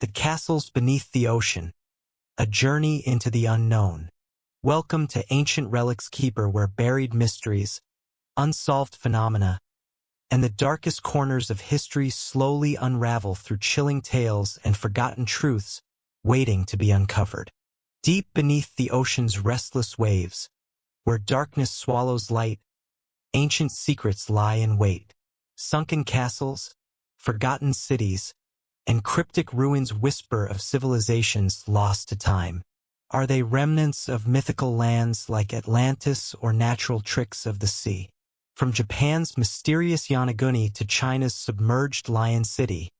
The Castles Beneath the Ocean, a journey into the unknown. Welcome to Ancient Relics Keeper, where buried mysteries, unsolved phenomena, and the darkest corners of history slowly unravel through chilling tales and forgotten truths waiting to be uncovered. Deep beneath the ocean's restless waves, where darkness swallows light, ancient secrets lie in wait. Sunken castles, forgotten cities, and cryptic ruins whisper of civilizations lost to time. Are they remnants of mythical lands like Atlantis or natural tricks of the sea? From Japan's mysterious Yonaguni to China's submerged Lion City,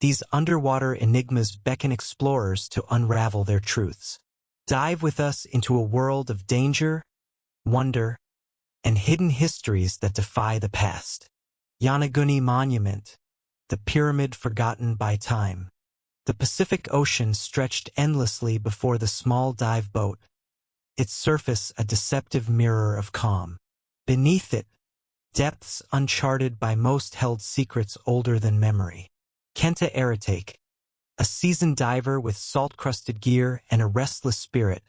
these underwater enigmas beckon explorers to unravel their truths. Dive with us into a world of danger, wonder, and hidden histories that defy the past. Yonaguni Monument, the pyramid forgotten by time. The Pacific Ocean stretched endlessly before the small dive boat, its surface a deceptive mirror of calm. Beneath it, depths uncharted by most held secrets older than memory. Kenta Aratake, a seasoned diver with salt-crusted gear and a restless spirit,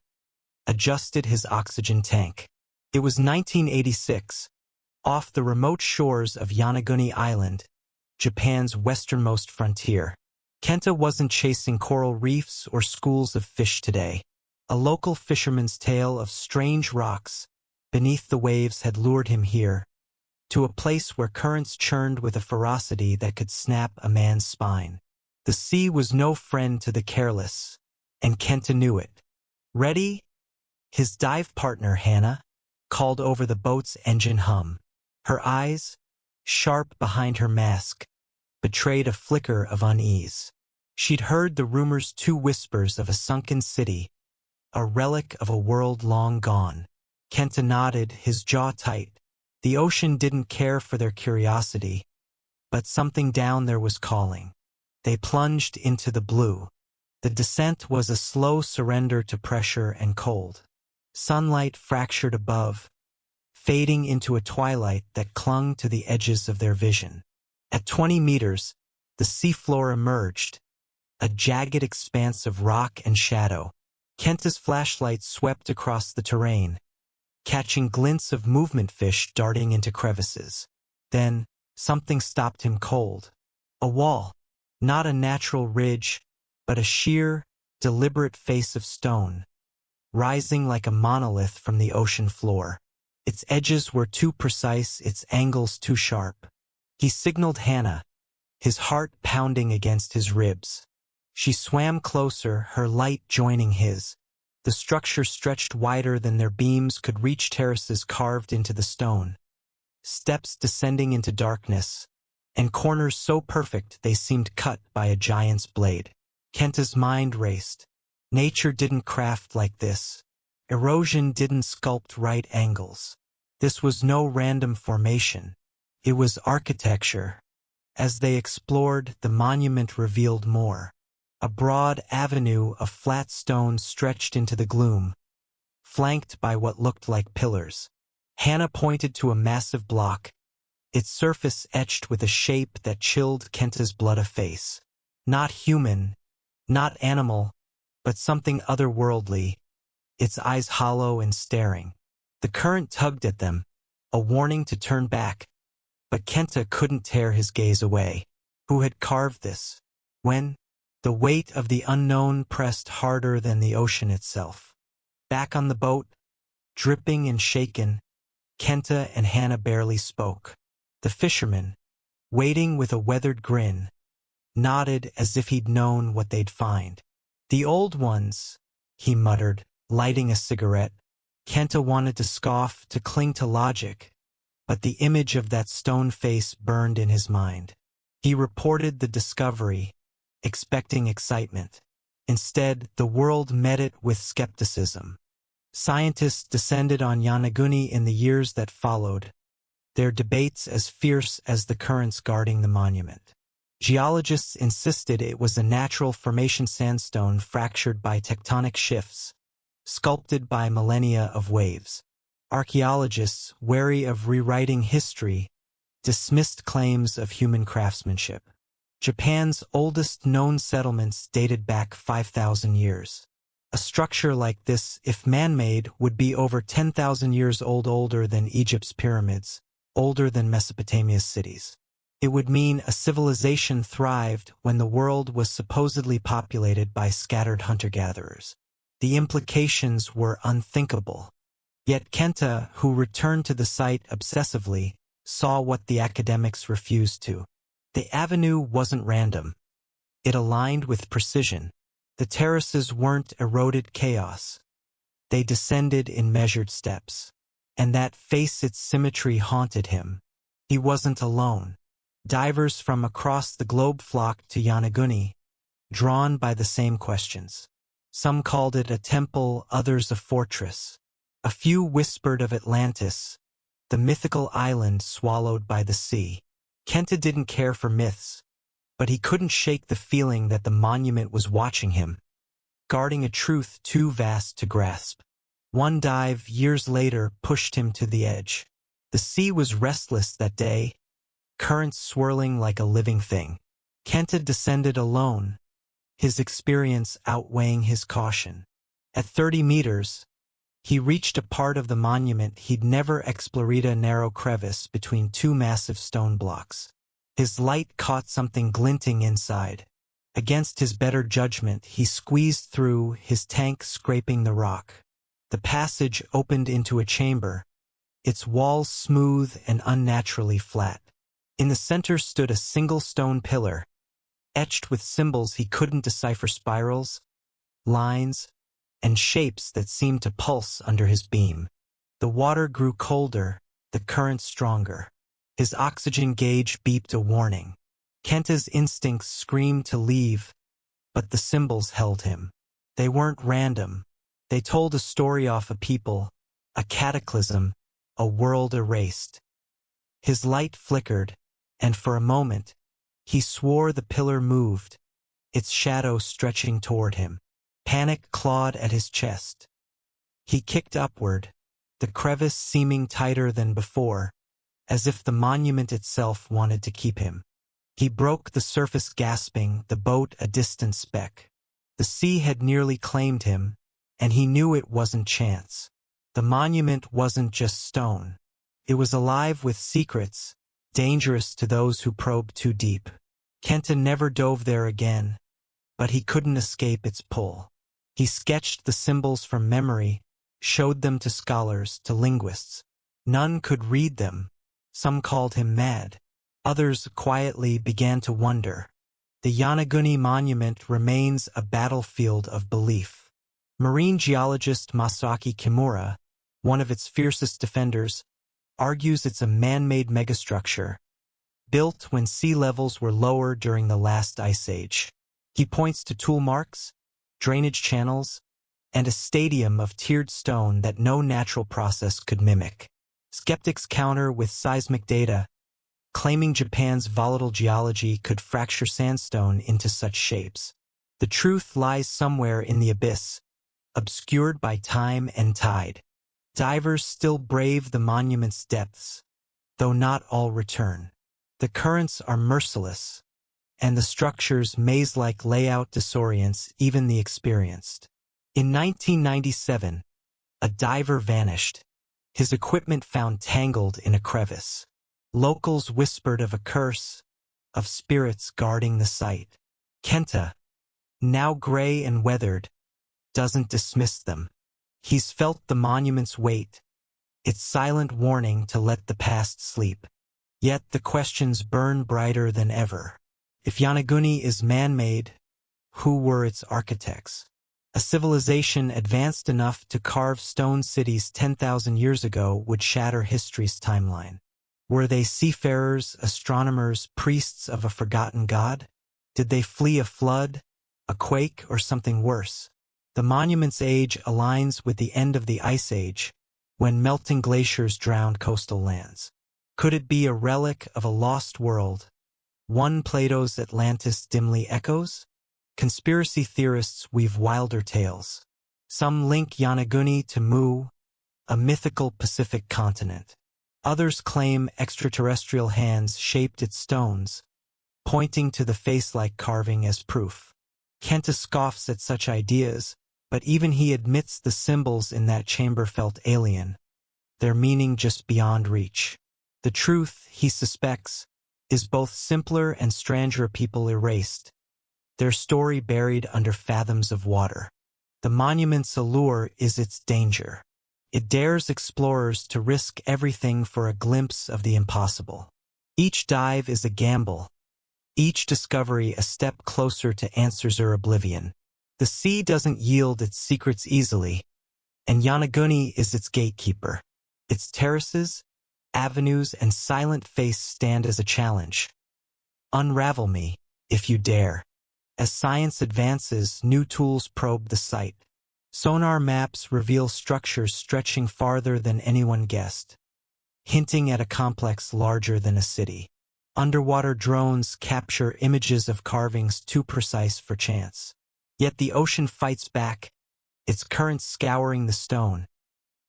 adjusted his oxygen tank. It was 1986, off the remote shores of Yonaguni Island, Japan's westernmost frontier. Kenta wasn't chasing coral reefs or schools of fish today. A local fisherman's tale of strange rocks beneath the waves had lured him here, to a place where currents churned with a ferocity that could snap a man's spine. The sea was no friend to the careless, and Kenta knew it. Ready? His dive partner, Hannah, called over the boat's engine hum. Her eyes, sharp behind her mask, betrayed a flicker of unease. She'd heard the rumors, two whispers of a sunken city, a relic of a world long gone. Kenta nodded, his jaw tight. The ocean didn't care for their curiosity, but something down there was calling. They plunged into the blue. The descent was a slow surrender to pressure and cold. Sunlight fractured above, fading into a twilight that clung to the edges of their vision. At 20 meters, the seafloor emerged, a jagged expanse of rock and shadow. Kenta's flashlight swept across the terrain, catching glints of movement fish darting into crevices. Then, something stopped him cold. A wall, not a natural ridge, but a sheer, deliberate face of stone, rising like a monolith from the ocean floor. Its edges were too precise, its angles too sharp. He signaled Hannah, his heart pounding against his ribs. She swam closer, her light joining his. The structure stretched wider than their beams could reach, terraces carved into the stone, steps descending into darkness, and corners so perfect they seemed cut by a giant's blade. Kenta's mind raced. Nature didn't craft like this. Erosion didn't sculpt right angles. This was no random formation. It was architecture. As they explored, the monument revealed more. A broad avenue of flat stone stretched into the gloom, flanked by what looked like pillars. Hannah pointed to a massive block, its surface etched with a shape that chilled Kenta's blood. A face. Not human, not animal, but something otherworldly, its eyes hollow and staring. The current tugged at them, a warning to turn back, but Kenta couldn't tear his gaze away. Who had carved this? When? The weight of the unknown pressed harder than the ocean itself. Back on the boat, dripping and shaken, Kenta and Hannah barely spoke. The fisherman, waiting with a weathered grin, nodded as if he'd known what they'd find. The old ones, he muttered, lighting a cigarette. Kenta wanted to scoff, to cling to logic, but the image of that stone face burned in his mind. He reported the discovery, expecting excitement. Instead, the world met it with skepticism. Scientists descended on Yonaguni in the years that followed, their debates as fierce as the currents guarding the monument. Geologists insisted it was a natural formation, sandstone fractured by tectonic shifts, sculpted by millennia of waves. Archaeologists, wary of rewriting history, dismissed claims of human craftsmanship. Japan's oldest known settlements dated back 5,000 years. A structure like this, if man-made, would be over 10,000 years old, older than Egypt's pyramids, older than Mesopotamia's cities. It would mean a civilization thrived when the world was supposedly populated by scattered hunter-gatherers. The implications were unthinkable. Yet Kenta, who returned to the site obsessively, saw what the academics refused to. The avenue wasn't random. It aligned with precision. The terraces weren't eroded chaos. They descended in measured steps. And that facet symmetry haunted him. He wasn't alone. Divers from across the globe flocked to Yonaguni, drawn by the same questions. Some called it a temple, others a fortress. A few whispered of Atlantis, the mythical island swallowed by the sea. Kenta didn't care for myths, but he couldn't shake the feeling that the monument was watching him, guarding a truth too vast to grasp. One dive, years later, pushed him to the edge. The sea was restless that day, currents swirling like a living thing. Kenta descended alone, his experience outweighing his caution. At 30 meters, he reached a part of the monument he'd never explored, a narrow crevice between two massive stone blocks. His light caught something glinting inside. Against his better judgment, he squeezed through, his tank scraping the rock. The passage opened into a chamber, its walls smooth and unnaturally flat. In the center stood a single stone pillar, etched with symbols he couldn't decipher, spirals, lines, and shapes that seemed to pulse under his beam. The water grew colder, the current stronger. His oxygen gauge beeped a warning. Kenta's instincts screamed to leave, but the symbols held him. They weren't random. They told a story of a people, a cataclysm, a world erased. His light flickered, and for a moment, he swore the pillar moved, its shadow stretching toward him. Panic clawed at his chest. He kicked upward, the crevice seeming tighter than before, as if the monument itself wanted to keep him. He broke the surface, gasping, the boat a distant speck. The sea had nearly claimed him, and he knew it wasn't chance. The monument wasn't just stone. It was alive with secrets, dangerous to those who probed too deep. Kenta never dove there again, but he couldn't escape its pull. He sketched the symbols from memory, showed them to scholars, to linguists. None could read them. Some called him mad. Others quietly began to wonder. The Yonaguni monument remains a battlefield of belief. Marine geologist Masaki Kimura, one of its fiercest defenders, argues it's a man-made megastructure, built when sea levels were lower during the last ice age. He points to tool marks, drainage channels, and a stadium of tiered stone that no natural process could mimic. Skeptics counter with seismic data, claiming Japan's volatile geology could fracture sandstone into such shapes. The truth lies somewhere in the abyss, obscured by time and tide. Divers still brave the monument's depths, though not all return. The currents are merciless, and the structure's maze-like layout disorients even the experienced. In 1997, a diver vanished, his equipment found tangled in a crevice. Locals whispered of a curse, of spirits guarding the site. Kenta, now gray and weathered, doesn't dismiss them. He's felt the monument's weight, its silent warning to let the past sleep. Yet the questions burn brighter than ever. If Yonaguni is man-made, who were its architects? A civilization advanced enough to carve stone cities 10,000 years ago would shatter history's timeline. Were they seafarers, astronomers, priests of a forgotten god? Did they flee a flood, a quake, or something worse? The monument's age aligns with the end of the Ice Age, when melting glaciers drowned coastal lands. Could it be a relic of a lost world, one Plato's Atlantis dimly echoes? Conspiracy theorists weave wilder tales. Some link Yonaguni to Mu, a mythical Pacific continent. Others claim extraterrestrial hands shaped its stones, pointing to the face-like carving as proof. Kenta scoffs at such ideas, but even he admits the symbols in that chamber felt alien, their meaning just beyond reach. The truth, he suspects, is both simpler and stranger people erased, their story buried under fathoms of water. The monument's allure is its danger. It dares explorers to risk everything for a glimpse of the impossible. Each dive is a gamble, each discovery a step closer to answers or oblivion. The sea doesn't yield its secrets easily, and Yanaguni is its gatekeeper. Its terraces, avenues, and silent face stand as a challenge. Unravel me, if you dare. As science advances, new tools probe the site. Sonar maps reveal structures stretching farther than anyone guessed, hinting at a complex larger than a city. Underwater drones capture images of carvings too precise for chance. Yet the ocean fights back, its currents scouring the stone,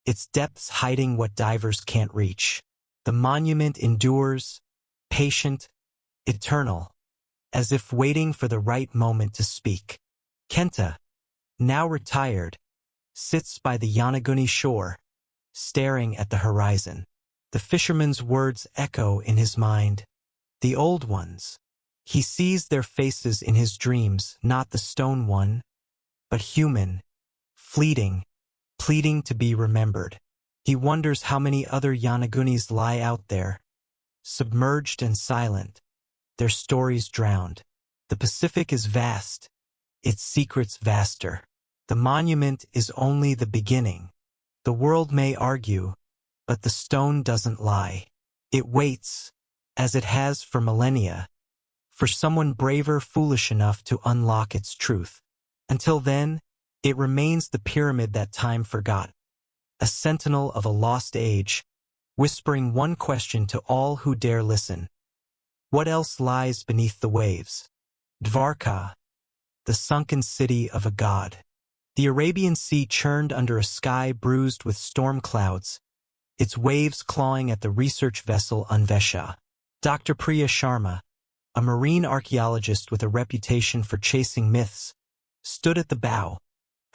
its depths hiding what divers can't reach. The monument endures, patient, eternal, as if waiting for the right moment to speak. Kenta, now retired, sits by the Yanaguni shore, staring at the horizon. The fisherman's words echo in his mind. The old ones. He sees their faces in his dreams, not the stone one, but human, fleeting, pleading to be remembered. He wonders how many other Yanagunis lie out there, submerged and silent, their stories drowned. The Pacific is vast, its secrets vaster. The monument is only the beginning. The world may argue, but the stone doesn't lie. It waits, as it has for millennia, for someone braver, foolish enough to unlock its truth. Until then, it remains the pyramid that time forgot, a sentinel of a lost age, whispering one question to all who dare listen. What else lies beneath the waves? Dwarka, the sunken city of a god. The Arabian Sea churned under a sky bruised with storm clouds, its waves clawing at the research vessel Unvesha. Dr. Priya Sharma, a marine archaeologist with a reputation for chasing myths, stood at the bow,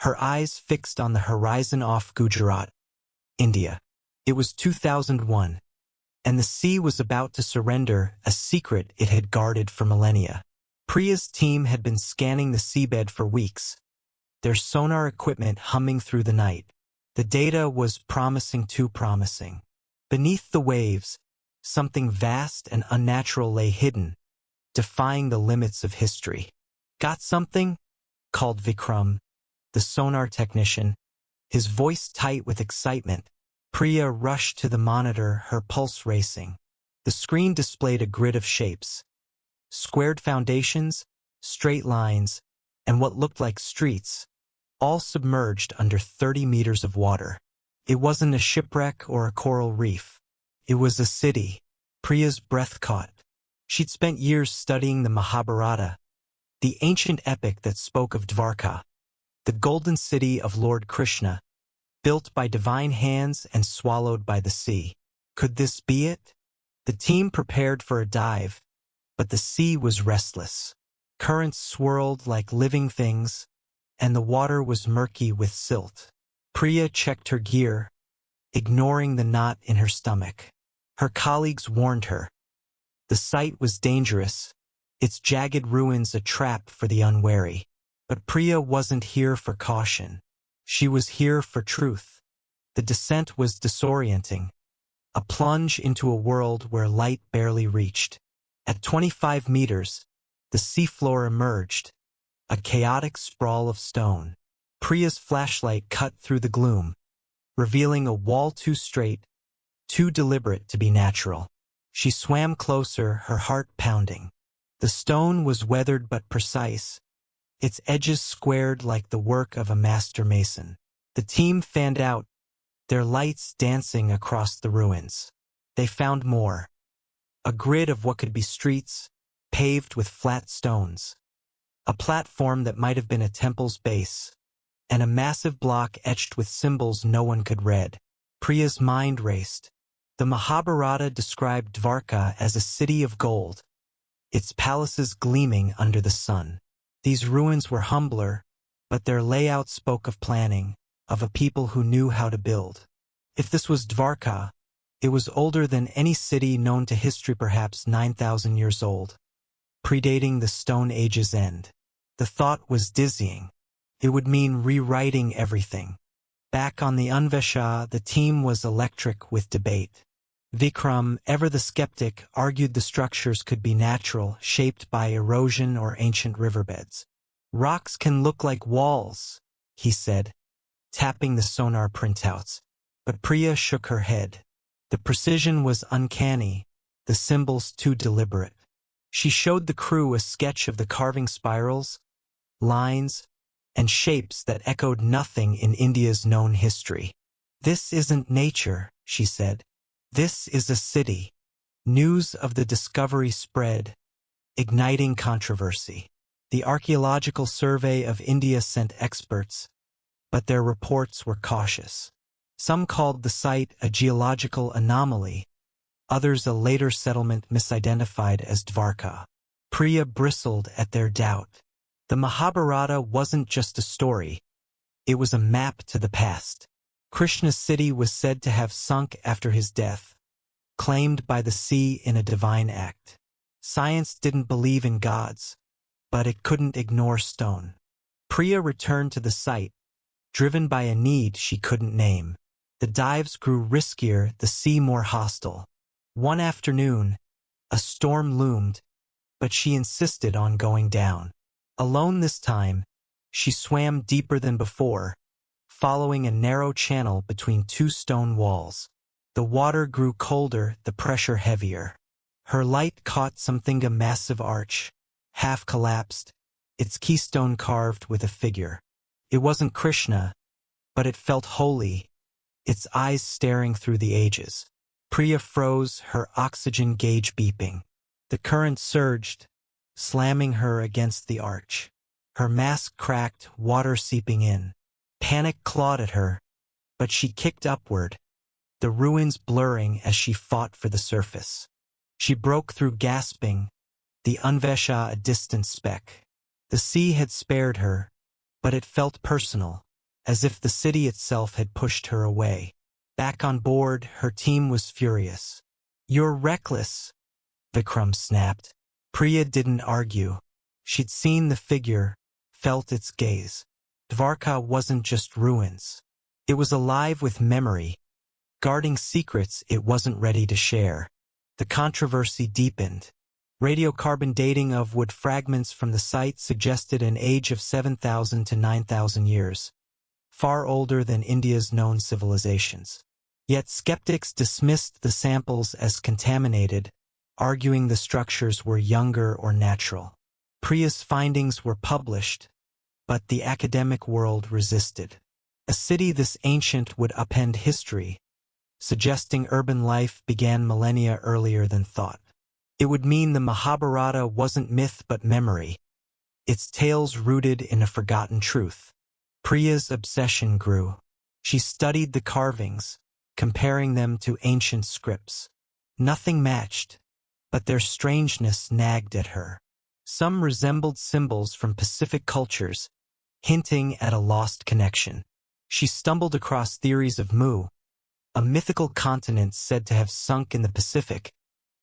her eyes fixed on the horizon off Gujarat, India. It was 2001, and the sea was about to surrender a secret it had guarded for millennia. Priya's team had been scanning the seabed for weeks, their sonar equipment humming through the night. The data was promising, too promising. Beneath the waves, something vast and unnatural lay hidden, defying the limits of history. Got something? Called Vikram, the sonar technician, his voice tight with excitement. Priya rushed to the monitor, her pulse racing. The screen displayed a grid of shapes. Squared foundations, straight lines, and what looked like streets, all submerged under 30 meters of water. It wasn't a shipwreck or a coral reef. It was a city. Priya's breath caught. She'd spent years studying the Mahabharata, the ancient epic that spoke of Dwarka, the golden city of Lord Krishna, built by divine hands and swallowed by the sea. Could this be it? The team prepared for a dive, but the sea was restless. Currents swirled like living things, and the water was murky with silt. Priya checked her gear, ignoring the knot in her stomach. Her colleagues warned her. The site was dangerous, its jagged ruins a trap for the unwary. But Priya wasn't here for caution. She was here for truth. The descent was disorienting, a plunge into a world where light barely reached. At 25 meters, the seafloor emerged, a chaotic sprawl of stone. Priya's flashlight cut through the gloom, revealing a wall too straight, too deliberate to be natural. She swam closer, her heart pounding. The stone was weathered but precise, its edges squared like the work of a master mason. The team fanned out, their lights dancing across the ruins. They found more. A grid of what could be streets, paved with flat stones. A platform that might have been a temple's base. And a massive block etched with symbols no one could read. Priya's mind raced. The Mahabharata described Dwarka as a city of gold, its palaces gleaming under the sun. These ruins were humbler, but their layout spoke of planning, of a people who knew how to build. If this was Dwarka, it was older than any city known to history, perhaps 9,000 years old, predating the Stone Age's end. The thought was dizzying. It would mean rewriting everything. Back on the Unvesha, the team was electric with debate. Vikram, ever the skeptic, argued the structures could be natural, shaped by erosion or ancient riverbeds. Rocks can look like walls, he said, tapping the sonar printouts. But Priya shook her head. The precision was uncanny, the symbols too deliberate. She showed the crew a sketch of the carving spirals, lines, and shapes that echoed nothing in India's known history. "This isn't nature," she said. "This is a city." News of the discovery spread, igniting controversy. The Archaeological Survey of India sent experts, but their reports were cautious. Some called the site a geological anomaly, others a later settlement misidentified as Dwarka. Priya bristled at their doubt. The Mahabharata wasn't just a story, it was a map to the past. Krishna's city was said to have sunk after his death, claimed by the sea in a divine act. Science didn't believe in gods, but it couldn't ignore stone. Priya returned to the site, driven by a need she couldn't name. The dives grew riskier, the sea more hostile. One afternoon, a storm loomed, but she insisted on going down. Alone this time, she swam deeper than before, following a narrow channel between two stone walls. The water grew colder, the pressure heavier. Her light caught something, a massive arch, half collapsed, its keystone carved with a figure. It wasn't Krishna, but it felt holy, its eyes staring through the ages. Priya froze, her oxygen gauge beeping. The current surged, slamming her against the arch. Her mask cracked, water seeping in. Panic clawed at her, but she kicked upward, the ruins blurring as she fought for the surface. She broke through, gasping, the Unvesha a distant speck. The sea had spared her, but it felt personal, as if the city itself had pushed her away. Back on board, her team was furious. "You're reckless," Vikram snapped. Priya didn't argue. She'd seen the figure, felt its gaze. Dwarka wasn't just ruins. It was alive with memory, guarding secrets it wasn't ready to share. The controversy deepened. Radiocarbon dating of wood fragments from the site suggested an age of 7,000 to 9,000 years, far older than India's known civilizations. Yet skeptics dismissed the samples as contaminated, arguing the structures were younger or natural. Priya's findings were published, but the academic world resisted. A city this ancient would upend history, suggesting urban life began millennia earlier than thought. It would mean the Mahabharata wasn't myth but memory, its tales rooted in a forgotten truth. Priya's obsession grew. She studied the carvings, comparing them to ancient scripts. Nothing matched, but their strangeness nagged at her. Some resembled symbols from Pacific cultures, hinting at a lost connection. She stumbled across theories of Mu, a mythical continent said to have sunk in the Pacific,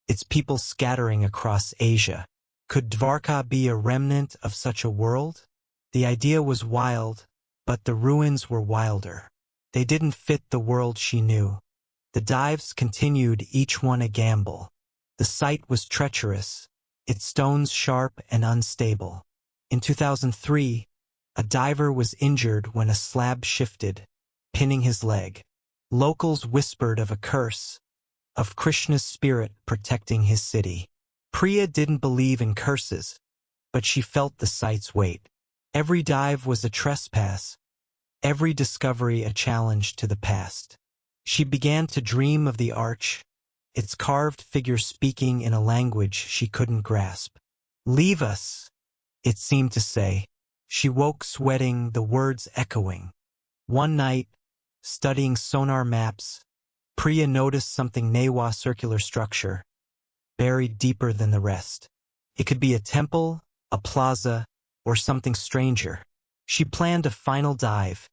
its people scattering across Asia. Could Dwarka be a remnant of such a world? The idea was wild, but the ruins were wilder. They didn't fit the world she knew. The dives continued, each one a gamble. The site was treacherous, its stones sharp and unstable. In 2003, a diver was injured when a slab shifted, pinning his leg. Locals whispered of a curse, of Krishna's spirit protecting his city. Priya didn't believe in curses, but she felt the site's weight. Every dive was a trespass, every discovery a challenge to the past. She began to dream of the arch, its carved figure speaking in a language she couldn't grasp. "Leave us," it seemed to say. She woke sweating, the words echoing. One night, studying sonar maps, Priya noticed something: Newa circular structure, buried deeper than the rest. It could be a temple, a plaza, or something stranger. She planned a final dive,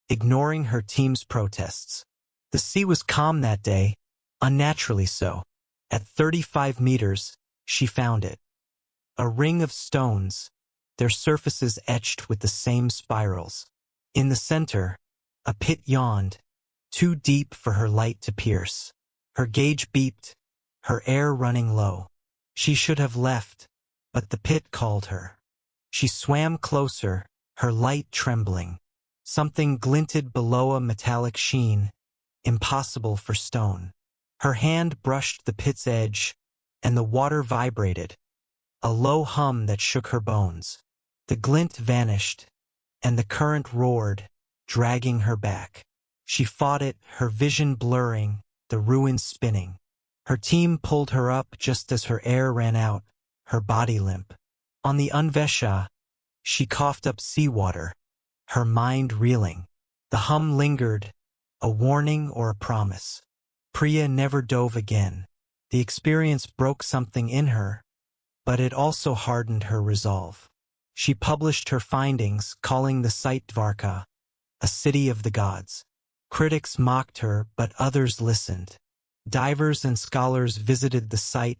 ignoring her team's protests. The sea was calm that day, unnaturally so. At 35 meters, she found it. A ring of stones, their surfaces etched with the same spirals. In the center, a pit yawned, too deep for her light to pierce. Her gauge beeped, her air running low. She should have left, but the pit called her. She swam closer, her light trembling. Something glinted below a metallic sheen, impossible for stone. Her hand brushed the pit's edge, and the water vibrated, a low hum that shook her bones. The glint vanished, and the current roared, dragging her back. She fought it, her vision blurring, the ruins spinning. Her team pulled her up just as her air ran out, her body limp. On the Unvesha, she coughed up seawater, her mind reeling. The hum lingered, a warning or a promise. Priya never dove again. The experience broke something in her, but it also hardened her resolve. She published her findings, calling the site Dwarka, a city of the gods. Critics mocked her, but others listened. Divers and scholars visited the site,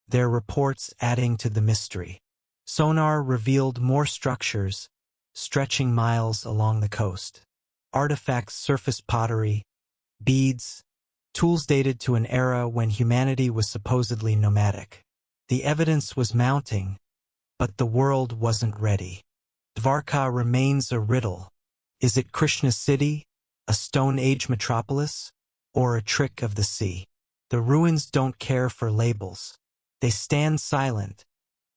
their reports adding to the mystery. Sonar revealed more structures, stretching miles along the coast. Artifacts surfaced: pottery, beads, tools dated to an era when humanity was supposedly nomadic. The evidence was mounting, but the world wasn't ready. Dwarka remains a riddle. Is it Krishna's city, a Stone Age metropolis, or a trick of the sea? The ruins don't care for labels. They stand silent,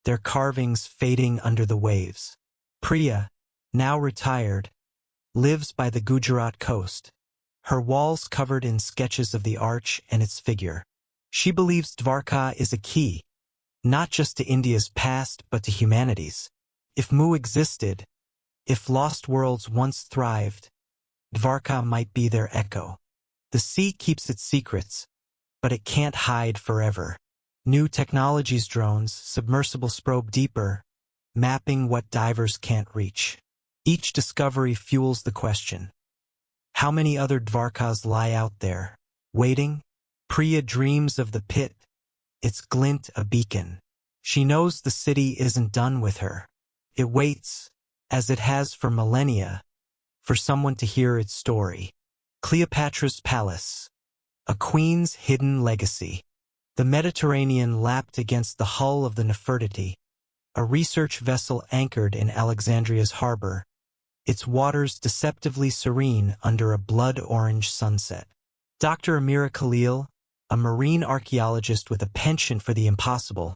their carvings fading under the waves. Priya, now retired, lives by the Gujarat coast, her walls covered in sketches of the arch and its figure. She believes Dwarka is a key, not just to India's past but to humanity's. If Mu existed, if lost worlds once thrived, Dwarka might be their echo. The sea keeps its secrets, but it can't hide forever. New technologies, drones, submersibles probe deeper, mapping what divers can't reach. Each discovery fuels the question: how many other Dwarkas lie out there, waiting? Priya dreams of the pit, its glint a beacon. She knows the city isn't done with her. It waits, as it has for millennia, for someone to hear its story. Cleopatra's Palace, a queen's hidden legacy. The Mediterranean lapped against the hull of the Nefertiti, a research vessel anchored in Alexandria's harbor, its waters deceptively serene under a blood-orange sunset. Dr. Amira Khalil, a marine archaeologist with a penchant for the impossible,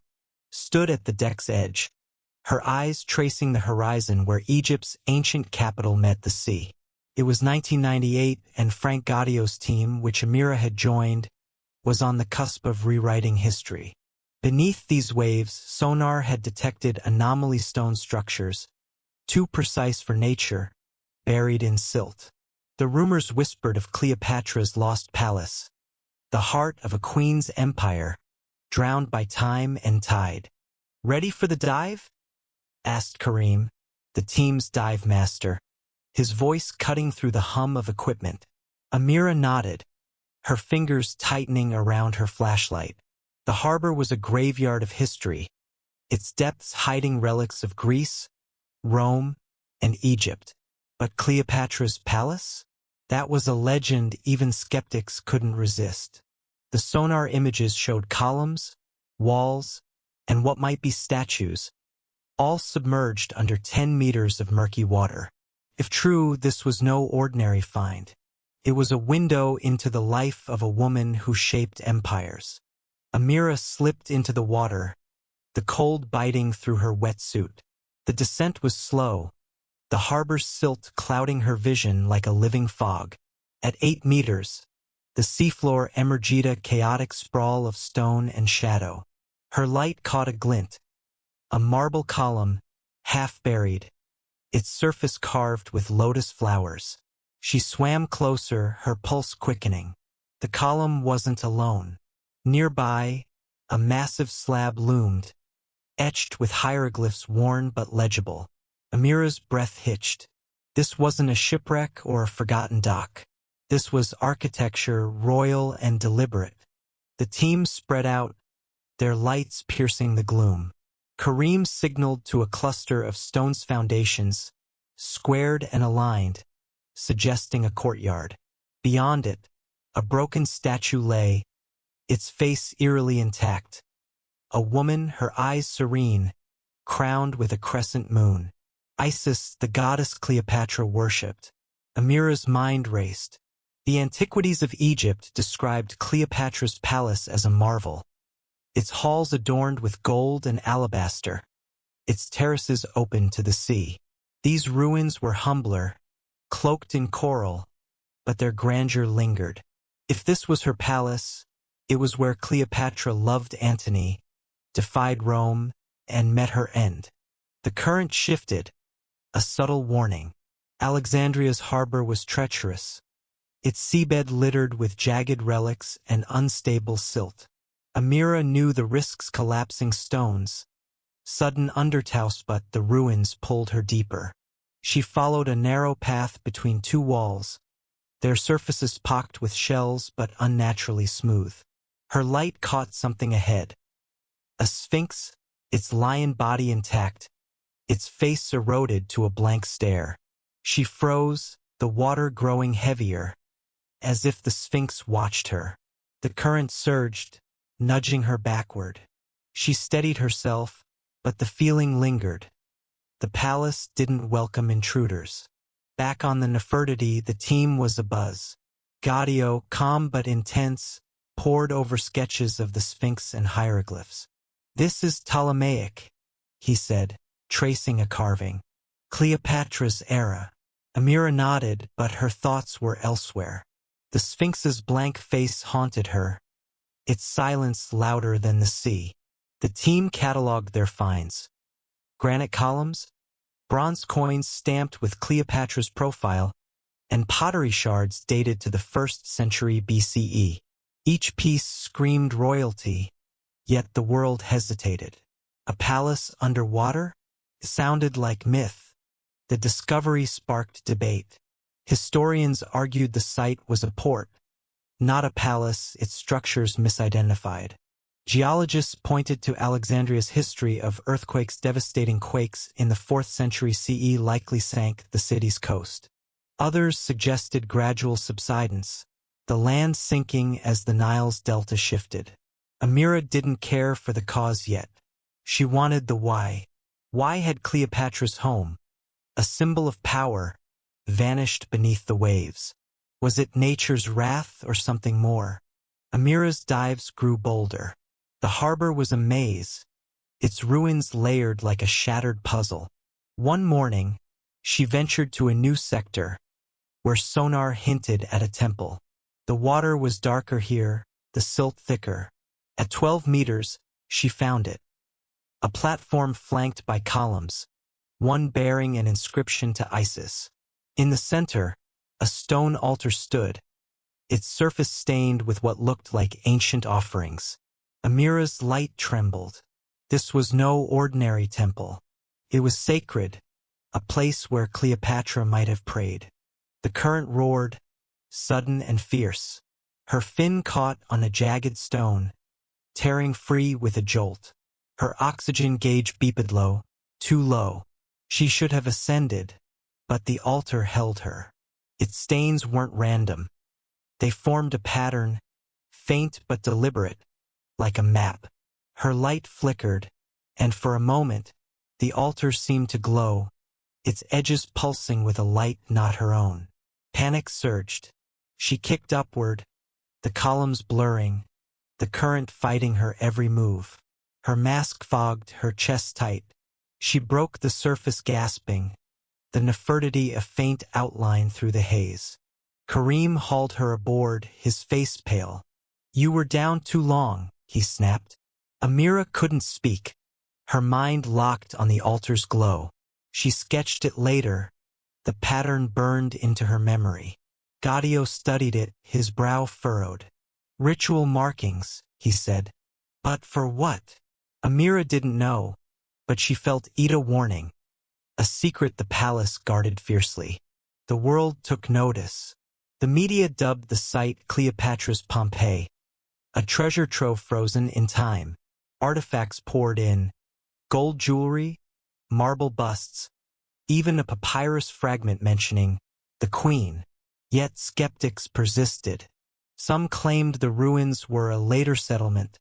stood at the deck's edge, her eyes tracing the horizon where Egypt's ancient capital met the sea. It was 1998, and Frank Gaudio's team, which Amira had joined, was on the cusp of rewriting history. Beneath these waves, sonar had detected anomaly stone structures, too precise for nature, buried in silt. The rumors whispered of Cleopatra's lost palace, the heart of a queen's empire, drowned by time and tide. "Ready for the dive?" asked Karim, the team's dive master, his voice cutting through the hum of equipment. Amira nodded, her fingers tightening around her flashlight. The harbor was a graveyard of history, its depths hiding relics of Greece, Rome, and Egypt. But Cleopatra's palace? That was a legend even skeptics couldn't resist. The sonar images showed columns, walls, and what might be statues, all submerged under 10 meters of murky water. If true, this was no ordinary find. It was a window into the life of a woman who shaped empires. Amira slipped into the water, the cold biting through her wetsuit. The descent was slow, the harbor's silt clouding her vision like a living fog. At 8 meters, the seafloor emerged a chaotic sprawl of stone and shadow. Her light caught a glint, a marble column, half buried, its surface carved with lotus flowers. She swam closer, her pulse quickening. The column wasn't alone. Nearby, a massive slab loomed, etched with hieroglyphs worn but legible. Amira's breath hitched. This wasn't a shipwreck or a forgotten dock. This was architecture, royal and deliberate. The team spread out, their lights piercing the gloom. Kareem signaled to a cluster of stone's foundations, squared and aligned, suggesting a courtyard. Beyond it, a broken statue lay, its face eerily intact. A woman, her eyes serene, crowned with a crescent moon. Isis, the goddess Cleopatra worshipped. Amira's mind raced. The antiquities of Egypt described Cleopatra's palace as a marvel. Its halls adorned with gold and alabaster, its terraces open to the sea. These ruins were humbler, cloaked in coral, but their grandeur lingered. If this was her palace, it was where Cleopatra loved Antony, defied Rome, and met her end. The current shifted, a subtle warning. Alexandria's harbor was treacherous, its seabed littered with jagged relics and unstable silt. Amira knew the risks: collapsing stones, sudden undertows, but the ruins pulled her deeper. She followed a narrow path between two walls, their surfaces pocked with shells but unnaturally smooth. Her light caught something ahead. A sphinx, its lion body intact, its face eroded to a blank stare. She froze, the water growing heavier, as if the sphinx watched her. The current surged, nudging her backward. She steadied herself, but the feeling lingered. The palace didn't welcome intruders. Back on the Nefertiti, the team was abuzz. Gaudio, calm but intense, pored over sketches of the Sphinx and hieroglyphs. "This is Ptolemaic," he said, tracing a carving. "Cleopatra's era." Amira nodded, but her thoughts were elsewhere. The Sphinx's blank face haunted her, its silence louder than the sea. The team catalogued their finds. Granite columns, bronze coins stamped with Cleopatra's profile, and pottery shards dated to the 1st century BCE. Each piece screamed royalty, yet the world hesitated. A palace underwater? It sounded like myth. The discovery sparked debate. Historians argued the site was a port, not a palace, its structures misidentified. Geologists pointed to Alexandria's history of earthquakes. Devastating quakes in the 4th century CE likely sank the city's coast. Others suggested gradual subsidence, the land sinking as the Nile's delta shifted. Amira didn't care for the cause yet. She wanted the why. Why had Cleopatra's home, a symbol of power, vanished beneath the waves? Was it nature's wrath or something more? Amira's dives grew bolder. The harbor was a maze, its ruins layered like a shattered puzzle. One morning, she ventured to a new sector, where sonar hinted at a temple. The water was darker here, the silt thicker. At 12 meters, she found it. A platform flanked by columns, one bearing an inscription to Isis. In the center, a stone altar stood, its surface stained with what looked like ancient offerings. Amira's light trembled. This was no ordinary temple. It was sacred, a place where Cleopatra might have prayed. The current roared, sudden and fierce. Her fin caught on a jagged stone, tearing free with a jolt. Her oxygen gauge beeped low, too low. She should have ascended, but the altar held her. Its stains weren't random. They formed a pattern, faint but deliberate, like a map. Her light flickered, and for a moment, the altar seemed to glow, its edges pulsing with a light not her own. Panic surged. She kicked upward, the columns blurring, the current fighting her every move. Her mask fogged, her chest tight. She broke the surface gasping, the Nefertiti a faint outline through the haze. Kareem hauled her aboard, his face pale. "You were down too long," he snapped. Amira couldn't speak. Her mind locked on the altar's glow. She sketched it later. The pattern burned into her memory. Gaudio studied it, his brow furrowed. "Ritual markings," he said. "But for what?" Amira didn't know. but she felt a warning, a secret the palace guarded fiercely. The world took notice. The media dubbed the site Cleopatra's Pompeii, a treasure trove frozen in time. Artifacts poured in, gold jewelry, marble busts, even a papyrus fragment mentioning the queen. Yet skeptics persisted. Some claimed the ruins were a later settlement,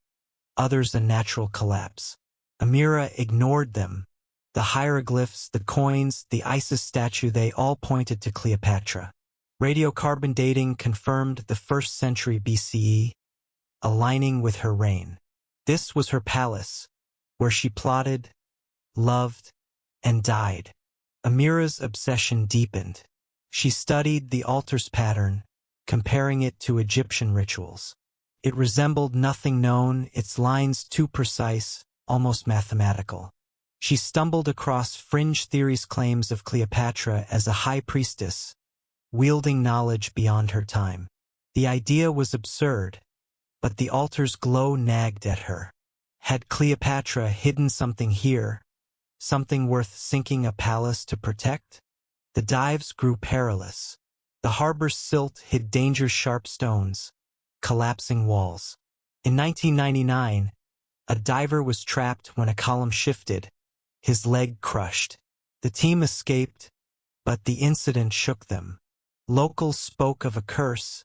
others a natural collapse. Amira ignored them. The hieroglyphs, the coins, the Isis statue, they all pointed to Cleopatra. Radiocarbon dating confirmed the 1st century BCE, aligning with her reign. This was her palace, where she plotted, loved, and died. Amira's obsession deepened. She studied the altar's pattern, comparing it to Egyptian rituals. It resembled nothing known, its lines too precise, almost mathematical. She stumbled across fringe theories' claims of Cleopatra as a high priestess, wielding knowledge beyond her time. The idea was absurd, but the altar's glow nagged at her. Had Cleopatra hidden something here, something worth sinking a palace to protect? The dives grew perilous. The harbor's silt hid danger's sharp stones, collapsing walls. In 1999, a diver was trapped when a column shifted, his leg crushed. The team escaped, but the incident shook them. Locals spoke of a curse,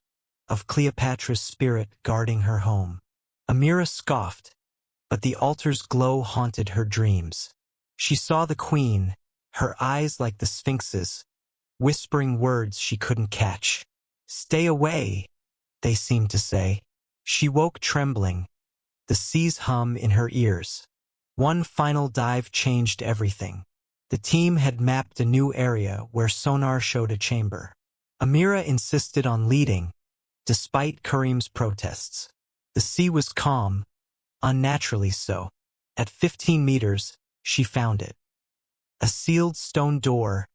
of Cleopatra's spirit guarding her home. Amira scoffed, but the altar's glow haunted her dreams. She saw the queen, her eyes like the sphinx's, whispering words she couldn't catch. "Stay away," they seemed to say. She woke trembling, the sea's hum in her ears. One final dive changed everything. The team had mapped a new area where sonar showed a chamber. Amira insisted on leading, despite Karim's protests. The sea was calm, unnaturally so. At 15 meters, she found it. A sealed stone door,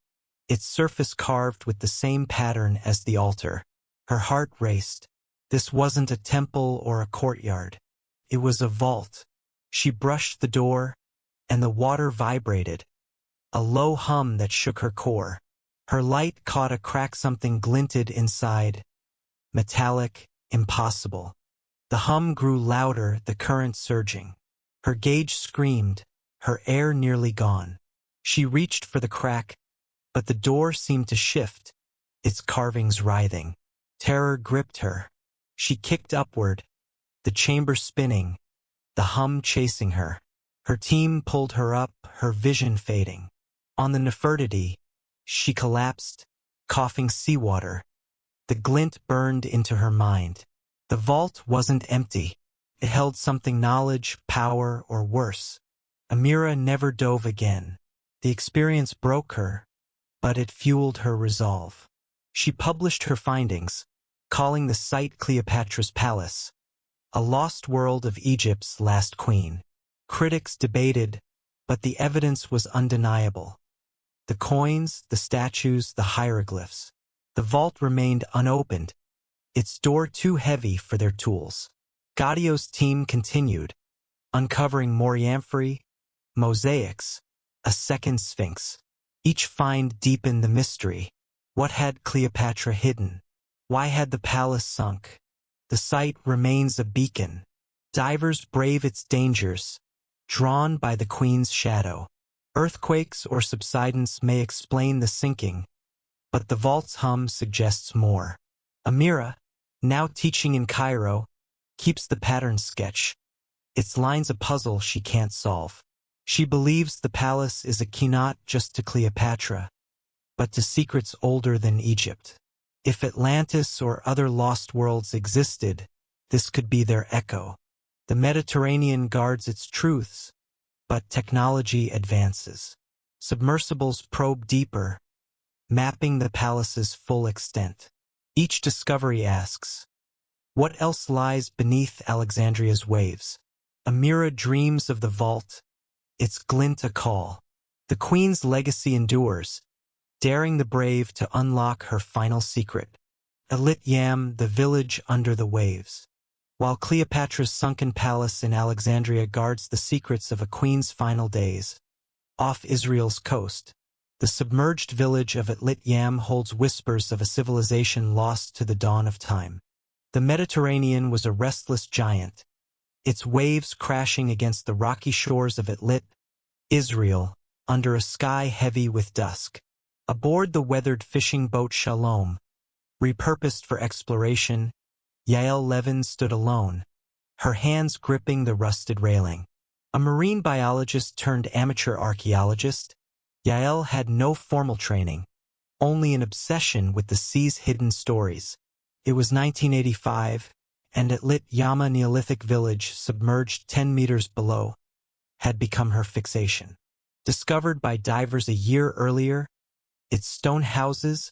its surface carved with the same pattern as the altar. Her heart raced. This wasn't a temple or a courtyard. It was a vault. She brushed the door, and the water vibrated, a low hum that shook her core. Her light caught a crack, something glinted inside. Metallic, impossible. The hum grew louder, the current surging. Her gauge screamed, her air nearly gone. She reached for the crack, but the door seemed to shift, its carvings writhing. Terror gripped her. She kicked upward, the chamber spinning, the hum chasing her. Her team pulled her up, her vision fading. On the Nefertiti, she collapsed, coughing seawater. The glint burned into her mind. The vault wasn't empty. It held something, knowledge, power, or worse. Amira never dove again. The experience broke her, but it fueled her resolve. She published her findings, calling the site Cleopatra's Palace, a lost world of Egypt's last queen. Critics debated, but the evidence was undeniable. The coins, the statues, the hieroglyphs. The vault remained unopened, its door too heavy for their tools. Gaudio's team continued, uncovering moriamphry, mosaics, a second sphinx. Each find deepened the mystery. What had Cleopatra hidden? Why had the palace sunk? The site remains a beacon. Divers brave its dangers, drawn by the queen's shadow. Earthquakes or subsidence may explain the sinking, but the vault's hum suggests more. Amira, now teaching in Cairo, keeps the pattern sketch. Its lines a puzzle she can't solve. She believes the palace is a key not just to Cleopatra, but to secrets older than Egypt. If Atlantis or other lost worlds existed, this could be their echo. The Mediterranean guards its truths, but technology advances. Submersibles probe deeper, mapping the palace's full extent. Each discovery asks, what else lies beneath Alexandria's waves? Amira dreams of the vault, its glint a call. The queen's legacy endures, daring the brave to unlock her final secret. Alit Yam, the village under the waves. While Cleopatra's sunken palace in Alexandria guards the secrets of a queen's final days, off Israel's coast. The submerged village of Atlit Yam holds whispers of a civilization lost to the dawn of time. The Mediterranean was a restless giant, its waves crashing against the rocky shores of Atlit, Israel, under a sky heavy with dusk. Aboard the weathered fishing boat Shalom, repurposed for exploration, Yael Levin stood alone, her hands gripping the rusted railing. A marine biologist turned amateur archaeologist, Yael had no formal training, only an obsession with the sea's hidden stories. It was 1985, and Atlit Yama Neolithic village, submerged 10 meters below, had become her fixation. Discovered by divers a year earlier, its stone houses,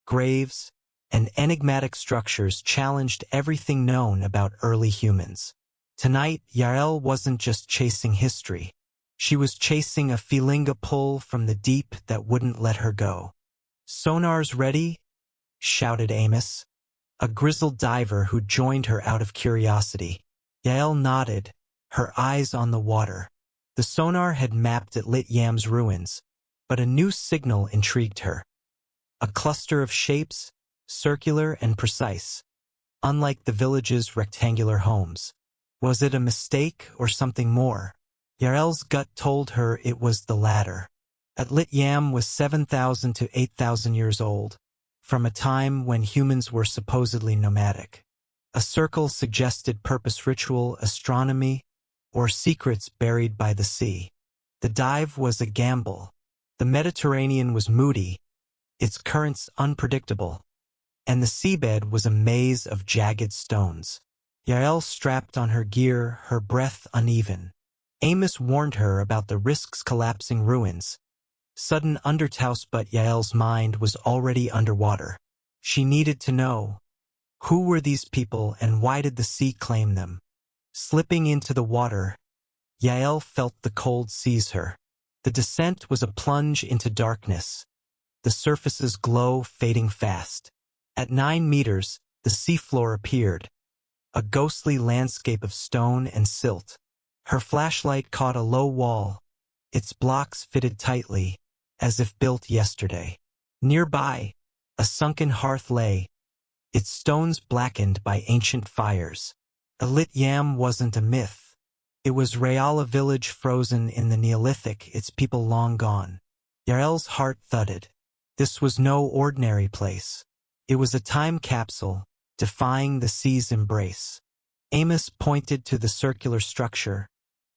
graves, and enigmatic structures challenged everything known about early humans. Tonight, Yael wasn't just chasing history. She was chasing a feeling pull from the deep that wouldn't let her go. "Sonar's ready?" shouted Amos, a grizzled diver who joined her out of curiosity. Yael nodded, her eyes on the water. The sonar had mapped Atlit Yam's ruins, but a new signal intrigued her. A cluster of shapes, circular and precise, unlike the village's rectangular homes. Was it a mistake or something more? Yael's gut told her it was the latter. Atlit Yam was 7,000 to 8,000 years old, from a time when humans were supposedly nomadic. A circle suggested purpose, ritual, astronomy, or secrets buried by the sea. The dive was a gamble. The Mediterranean was moody, its currents unpredictable, and the seabed was a maze of jagged stones. Yael strapped on her gear, her breath uneven. Amos warned her about the risks, collapsing ruins, sudden undertows, but Yael's mind was already underwater. She needed to know, who were these people and why did the sea claim them? Slipping into the water, Yael felt the cold seize her. The descent was a plunge into darkness, the surface's glow fading fast. At 9 meters, the seafloor appeared, a ghostly landscape of stone and silt. Her flashlight caught a low wall, its blocks fitted tightly, as if built yesterday. Nearby, a sunken hearth lay, its stones blackened by ancient fires. Atlit Yam wasn't a myth. It was real, a village frozen in the Neolithic, its people long gone. Yael's heart thudded. This was no ordinary place. It was a time capsule, defying the sea's embrace. Amos pointed to the circular structure,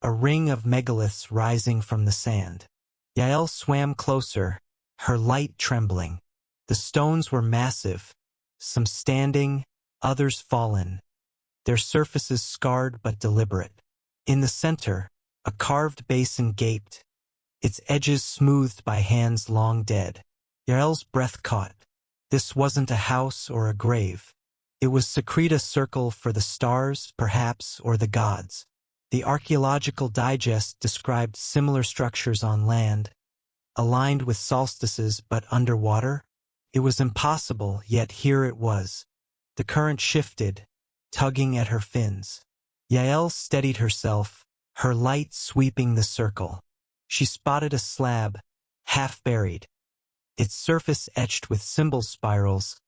a ring of megaliths rising from the sand. Yael swam closer, her light trembling. The stones were massive, some standing, others fallen, their surfaces scarred but deliberate. In the center, a carved basin gaped, its edges smoothed by hands long dead. Yael's breath caught. This wasn't a house or a grave. It was secrete, a circle for the stars, perhaps, or the gods. The Archaeological Digest described similar structures on land, aligned with solstices but underwater. It was impossible, yet here it was. The current shifted, tugging at her fins. Yael steadied herself, her light sweeping the circle. She spotted a slab, half buried, its surface etched with symbol spirals,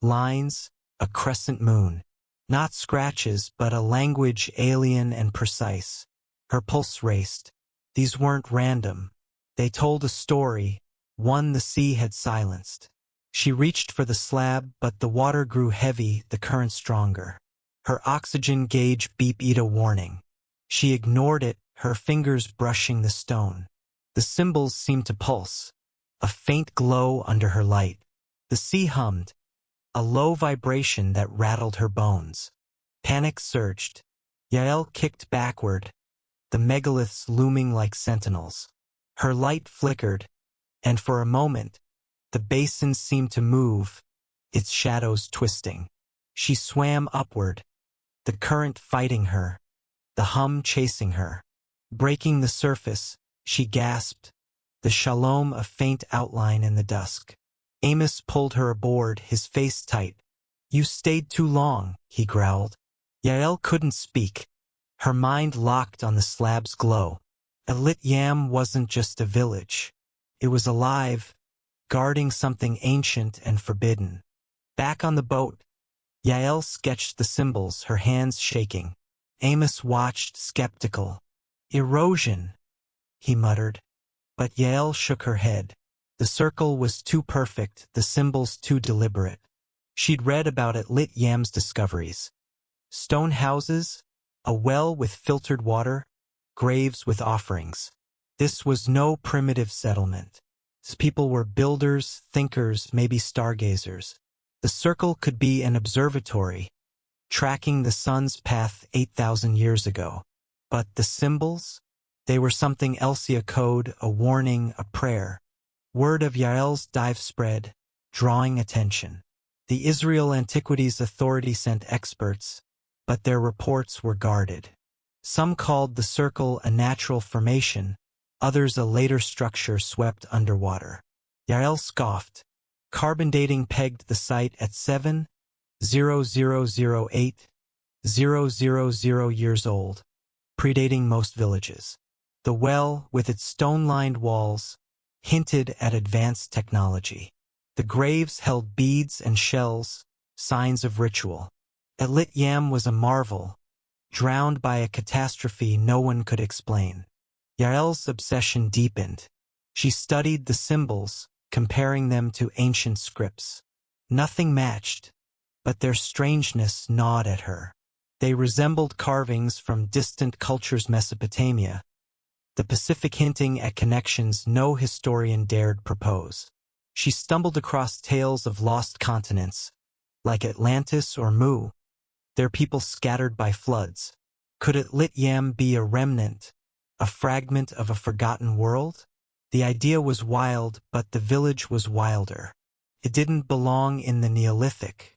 lines, a crescent moon. Not scratches, but a language alien and precise. Her pulse raced. These weren't random. They told a story, one the sea had silenced. She reached for the slab, but the water grew heavy, the current stronger. Her oxygen gauge beeped a warning. She ignored it, her fingers brushing the stone. The symbols seemed to pulse, a faint glow under her light. The sea hummed, a low vibration that rattled her bones. Panic surged. Yael kicked backward, the megaliths looming like sentinels. Her light flickered, and for a moment, the basin seemed to move, its shadows twisting. She swam upward, the current fighting her, the hum chasing her. Breaking the surface, she gasped, the Shalom a faint outline in the dusk. Amos pulled her aboard, his face tight. "You stayed too long," he growled. Yael couldn't speak, her mind locked on the slab's glow. Elit Yam wasn't just a village. It was alive, guarding something ancient and forbidden. Back on the boat, Yael sketched the symbols, her hands shaking. Amos watched, skeptical. Erosion, he muttered. But Yael shook her head. The circle was too perfect, the symbols too deliberate. She'd read about Elit Yam's discoveries. Stone houses, a well with filtered water, graves with offerings. This was no primitive settlement. These people were builders, thinkers, maybe stargazers. The circle could be an observatory, tracking the sun's path 8,000 years ago. But the symbols? They were something else, a code, a warning, a prayer. Word of Yael's dive spread, drawing attention. The Israel Antiquities Authority sent experts, but their reports were guarded. Some called the circle a natural formation, others a later structure swept underwater. Yael scoffed. Carbon dating pegged the site at 7,0008,000 years old, predating most villages. The well, with its stone-lined walls, hinted at advanced technology. The graves held beads and shells, signs of ritual. Elit Yam was a marvel, drowned by a catastrophe no one could explain. Yael's obsession deepened. She studied the symbols, comparing them to ancient scripts. Nothing matched, but their strangeness gnawed at her. They resembled carvings from distant cultures, Mesopotamia, the Pacific, hinting at connections no historian dared propose. She stumbled across tales of lost continents, like Atlantis or Mu, their people scattered by floods. Could Elit Yam be a remnant, a fragment of a forgotten world? The idea was wild, but the village was wilder. It didn't belong in the Neolithic.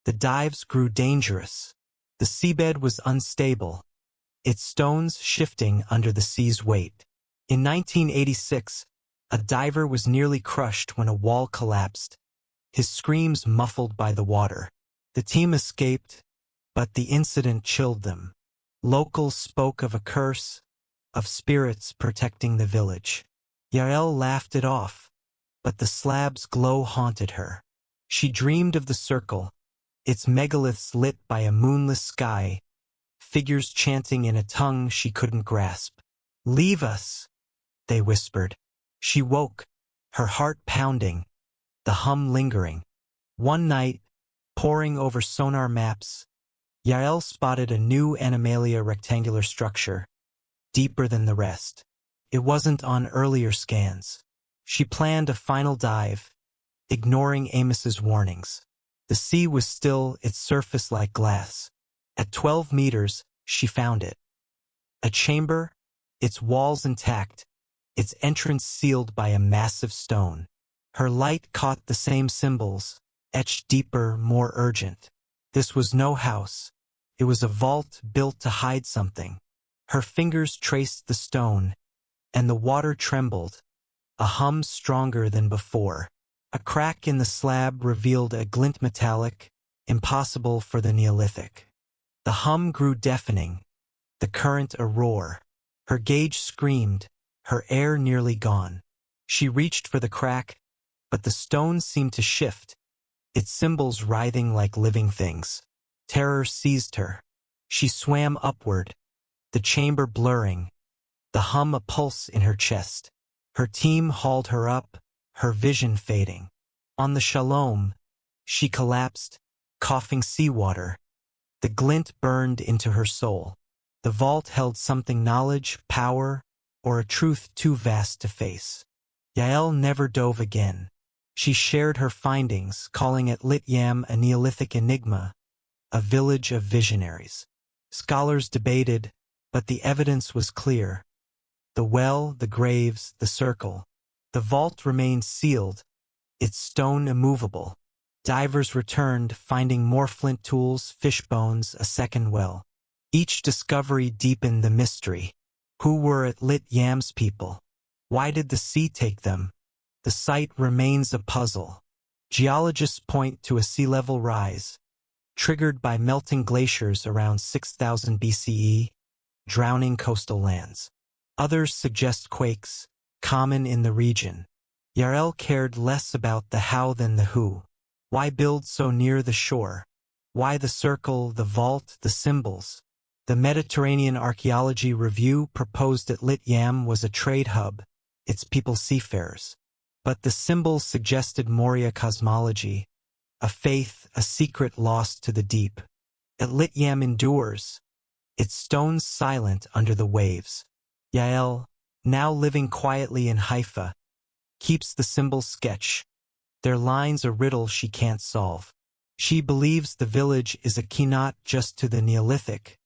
The dives grew dangerous. The seabed was unstable, its stones shifting under the sea's weight. In 1986, a diver was nearly crushed when a wall collapsed, his screams muffled by the water. The team escaped, but the incident chilled them. Locals spoke of a curse, of spirits protecting the village. Yael laughed it off, but the slab's glow haunted her. She dreamed of the circle, its megaliths lit by a moonless sky, figures chanting in a tongue she couldn't grasp. "Leave us," they whispered. She woke, her heart pounding, the hum lingering. One night, poring over sonar maps, Yael spotted a new animalia rectangular structure, deeper than the rest. It wasn't on earlier scans. She planned a final dive, ignoring Amos's warnings. The sea was still, its surface like glass. At 12 meters, she found it. A chamber, its walls intact, its entrance sealed by a massive stone. Her light caught the same symbols, etched deeper, more urgent. This was no house. It was a vault built to hide something. Her fingers traced the stone, and the water trembled, a hum stronger than before. A crack in the slab revealed a glint metallic, impossible for the Neolithic. The hum grew deafening, the current a roar. Her gauge screamed, her air nearly gone. She reached for the crack, but the stone seemed to shift, its symbols writhing like living things. Terror seized her. She swam upward, the chamber blurring, the hum a pulse in her chest. Her team hauled her up, her vision fading. On the Shalom, she collapsed, coughing seawater. The glint burned into her soul. The vault held something, knowledge, power, or a truth too vast to face. Yael never dove again. She shared her findings, calling it Elit Yam a Neolithic enigma, a village of visionaries. Scholars debated, but the evidence was clear. The well, the graves, the circle. The vault remained sealed, its stone immovable. Divers returned, finding more flint tools, fish bones, a second well. Each discovery deepened the mystery. Who were Elit Yam's people? Why did the sea take them? The site remains a puzzle. Geologists point to a sea level rise, triggered by melting glaciers around 6,000 BCE, drowning coastal lands. Others suggest quakes, common in the region. Yarel cared less about the how than the who. Why build so near the shore? Why the circle, the vault, the symbols? The Mediterranean Archaeology Review proposed that Lit Yam was a trade hub, its people seafarers. But the symbols suggested Maurya cosmology, a faith, a secret lost to the deep. At Lit Yam endures, its stones silent under the waves. Yael, now living quietly in Haifa, keeps the symbols sketch, their lines a riddle she can't solve. She believes the village is a key not just to the Neolithic,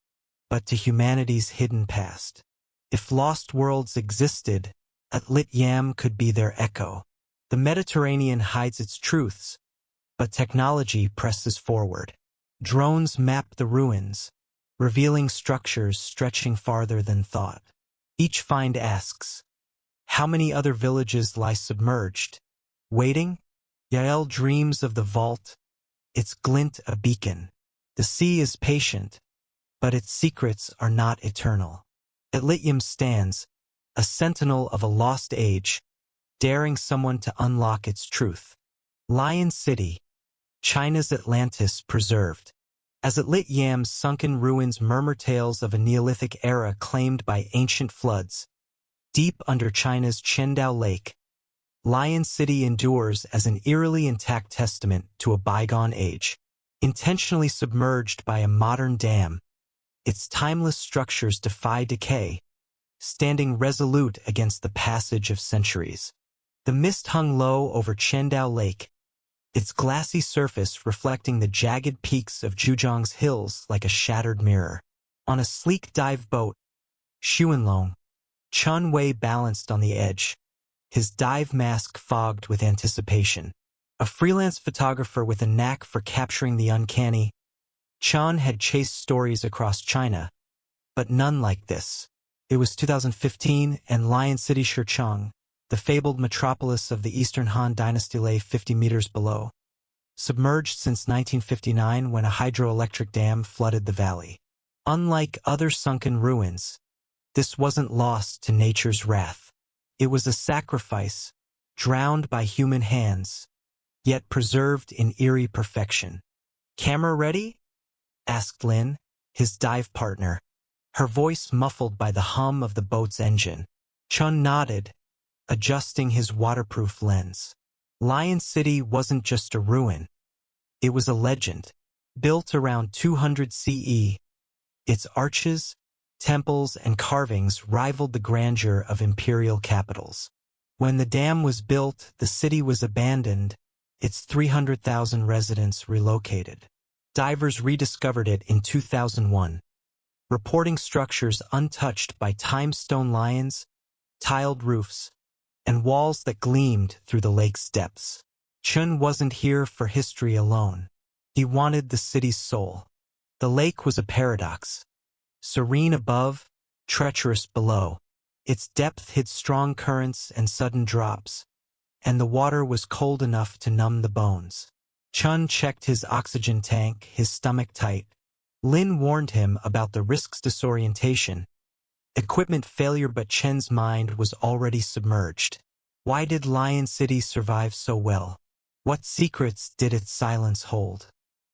but to humanity's hidden past. If lost worlds existed, At Lit Yam could be their echo. The Mediterranean hides its truths, but technology presses forward. Drones map the ruins, revealing structures stretching farther than thought. Each find asks, how many other villages lie submerged? Waiting? Yael dreams of the vault, its glint a beacon. The sea is patient, but its secrets are not eternal. At Lit Yam stands, a sentinel of a lost age, daring someone to unlock its truth. Lion City, China's Atlantis preserved. As At Lit Yam's sunken ruins murmur tales of a Neolithic era claimed by ancient floods, deep under China's Qingdao Lake, Lion City endures as an eerily intact testament to a bygone age. Intentionally submerged by a modern dam, its timeless structures defy decay, standing resolute against the passage of centuries. The mist hung low over Qingdao Lake, its glassy surface reflecting the jagged peaks of Zhejiang's hills like a shattered mirror. On a sleek dive boat, Xuanlong, Chun Wei balanced on the edge, his dive mask fogged with anticipation. A freelance photographer with a knack for capturing the uncanny, Chun had chased stories across China, but none like this. It was 2015 and Lion City Shircheng, the fabled metropolis of the Eastern Han Dynasty, lay 50 meters below, submerged since 1959 when a hydroelectric dam flooded the valley. Unlike other sunken ruins, this wasn't lost to nature's wrath. It was a sacrifice, drowned by human hands, yet preserved in eerie perfection. "Camera ready?" asked Lin, his dive partner, her voice muffled by the hum of the boat's engine. Chun nodded, adjusting his waterproof lens. Lion City wasn't just a ruin. It was a legend. Built around 200 CE, its arches, temples, and carvings rivaled the grandeur of imperial capitals. When the dam was built, the city was abandoned, its 300,000 residents relocated. Divers rediscovered it in 2001, reporting structures untouched by time-stone lions, tiled roofs, and walls that gleamed through the lake's depths. Chun wasn't here for history alone. He wanted the city's soul. The lake was a paradox. Serene above, treacherous below. Its depth hid strong currents and sudden drops, and the water was cold enough to numb the bones. Chun checked his oxygen tank, his stomach tight. Lin warned him about the risks: disorientation, equipment failure, but Chen's mind was already submerged. Why did Lion City survive so well? What secrets did its silence hold?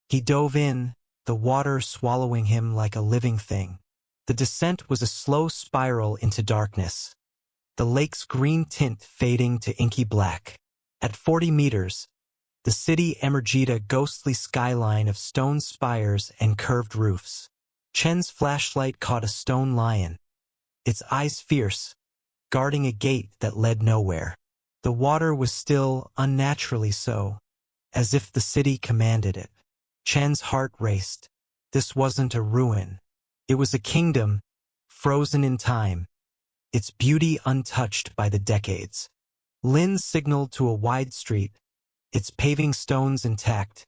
He dove in, the water swallowing him like a living thing. The descent was a slow spiral into darkness, the lake's green tint fading to inky black. At 40 meters, the city emerged, a ghostly skyline of stone spires and curved roofs. Chen's flashlight caught a stone lion, its eyes fierce, guarding a gate that led nowhere. The water was still, unnaturally so, as if the city commanded it. Chen's heart raced. This wasn't a ruin. It was a kingdom, frozen in time, its beauty untouched by the decades. Lin signaled to a wide street, its paving stones intact,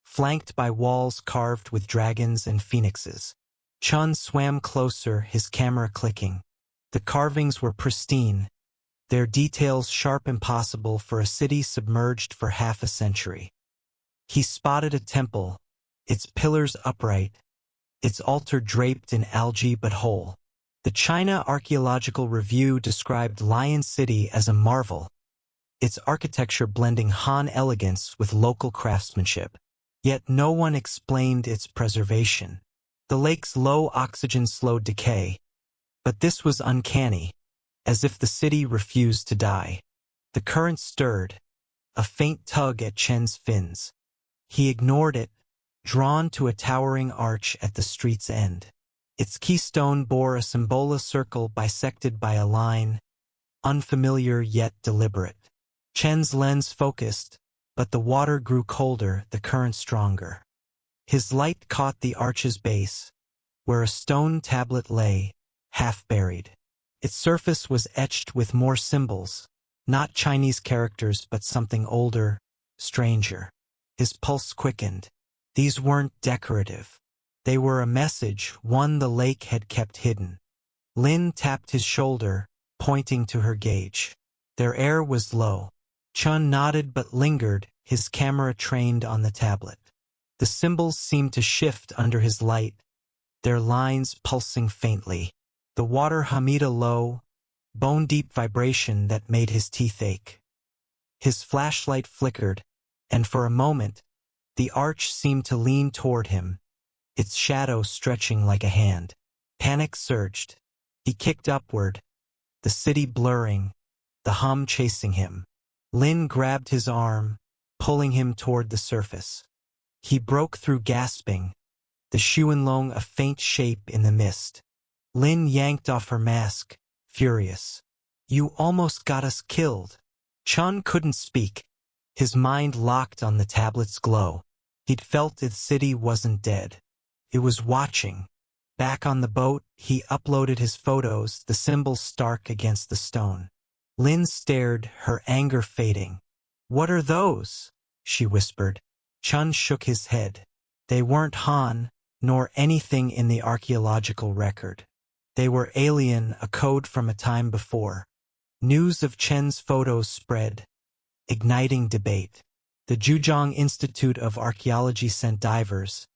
flanked by walls carved with dragons and phoenixes. Chun swam closer, his camera clicking. The carvings were pristine, their details sharp, impossible for a city submerged for half a century. He spotted a temple, its pillars upright, its altar draped in algae but whole. The China Archaeological Review described Lion City as a marvel, its architecture blending Han elegance with local craftsmanship. Yet no one explained its preservation. The lake's low oxygen slowed decay, but this was uncanny, as if the city refused to die. The current stirred, a faint tug at Chen's fins. He ignored it, drawn to a towering arch at the street's end. Its keystone bore a symbolic circle bisected by a line, unfamiliar yet deliberate. Chen's lens focused, but the water grew colder, the current stronger. His light caught the arch's base, where a stone tablet lay, half buried. Its surface was etched with more symbols, not Chinese characters but something older, stranger. His pulse quickened. These weren't decorative. They were a message, one the lake had kept hidden. Lin tapped his shoulder, pointing to her gauge. Their air was low. Chun nodded but lingered, his camera trained on the tablet. The symbols seemed to shift under his light, their lines pulsing faintly. The water hummed a low, bone-deep vibration that made his teeth ache. His flashlight flickered, and for a moment, the arch seemed to lean toward him, its shadow stretching like a hand. Panic surged. He kicked upward, the city blurring, the hum chasing him. Lin grabbed his arm, pulling him toward the surface. He broke through gasping, the Xuanlong a faint shape in the mist. Lin yanked off her mask, furious. "You almost got us killed." Chun couldn't speak. His mind locked on the tablet's glow. He'd felt the city wasn't dead. It was watching. Back on the boat, he uploaded his photos, the symbols stark against the stone. Lin stared, her anger fading. "What are those?" she whispered. Chun shook his head. They weren't Han, nor anything in the archaeological record. They were alien, a code from a time before. News of Chen's photos spread, igniting debate. The Zhejiang Institute of Archaeology sent divers,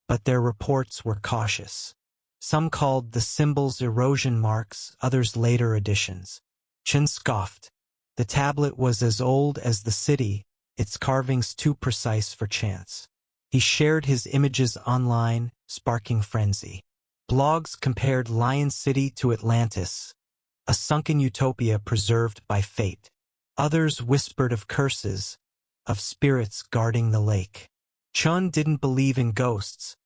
but their reports were cautious. Some called the symbols erosion marks, others later additions. Chen scoffed. The tablet was as old as the city, its carvings too precise for chance. He shared his images online, sparking frenzy. Blogs compared Lion City to Atlantis, a sunken utopia preserved by fate. Others whispered of curses, of spirits guarding the lake. Chun didn't believe in ghosts,